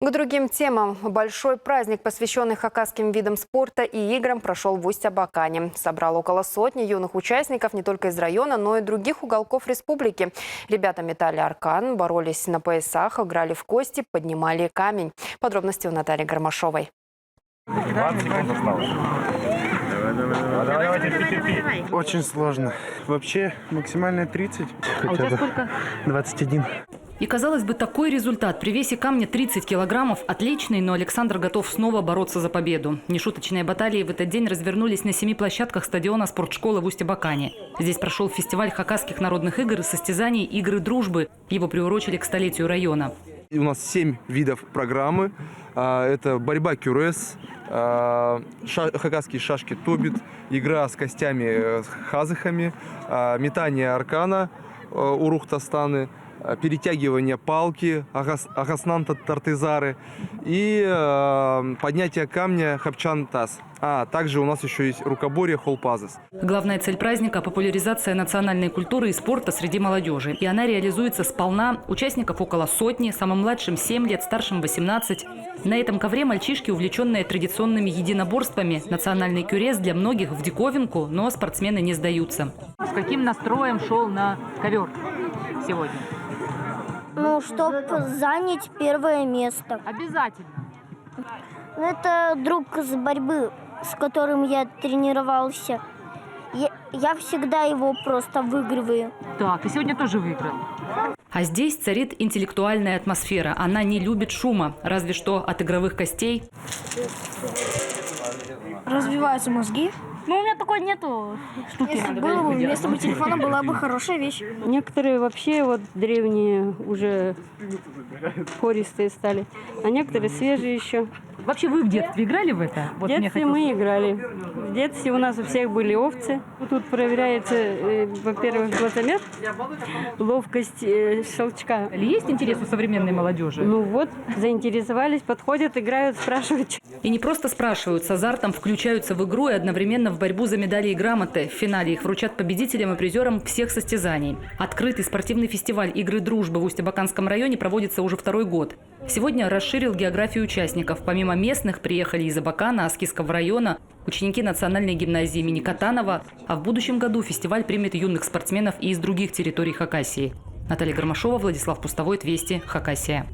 К другим темам. Большой праздник, посвященный хакасским видам спорта и играм, прошел в Усть-Абакане. Собрал около сотни юных участников не только из района, но и других уголков республики. Ребята метали аркан, боролись на поясах, играли в кости, поднимали камень. Подробности у Натальи Гармашовой. 20 секунд осталось. Давай. Очень сложно. Вообще максимально 30. А у тебя сколько? 21. И, казалось бы, такой результат при весе камня 30 килограммов отличный, но Александр готов снова бороться за победу. Нешуточные баталии в этот день развернулись на 7 площадках стадиона спортшколы в Усть-Абакане. Здесь прошел фестиваль хакасских народных игр и состязаний «Игры дружбы». Его приурочили к столетию района. У нас 7 видов программы. Это борьба кюрес, хакасские шашки тобит, игра с костями, хазыхами, метание аркана, урухтастаны, перетягивание палки, агаснанта-тартызары и поднятие камня хапчан-таз. Также у нас еще есть рукоборье холпазес. Главная цель праздника – популяризация национальной культуры и спорта среди молодежи. И она реализуется сполна. Участников около сотни, самым младшим 7 лет, старшим 18. На этом ковре мальчишки, увлеченные традиционными единоборствами. Национальный кюрес для многих в диковинку, но спортсмены не сдаются. С каким настроем шел на ковер сегодня? Чтобы занять первое место. Обязательно. Это друг с борьбы, с которым я тренировался. Я всегда его просто выигрываю. Так, ты сегодня тоже выиграл. А здесь царит интеллектуальная атмосфера. Она не любит шума, разве что от игровых костей. Развиваются мозги. Ну, у меня такой нету штуки. Если было бы, вместо бы телефона была бы хорошая вещь. Некоторые вообще древние уже пористые стали, а некоторые свежие еще. Вообще вы в детстве играли в это? В детстве мы играли. В детстве у нас у всех были овцы. Тут проверяется, во-первых, глазомер, ловкость щелчка. Есть интерес у современной молодежи? Заинтересовались, подходят, играют, спрашивают. И не просто спрашивают, с азартом включаются в игру и одновременно в борьбу за медали и грамоты. В финале их вручат победителям и призерам всех состязаний. Открытый спортивный фестиваль «Игры дружбы» в Усть-Абаканском районе проводится уже второй год. Сегодня расширил географию участников. Помимо местных приехали из Абакана, Аскисского района, ученики национальной гимназии имени Катанова. А в будущем году фестиваль примет юных спортсменов и из других территорий Хакасии. Наталья Гармашова, Владислав Пустовой, Вести, Хакасия.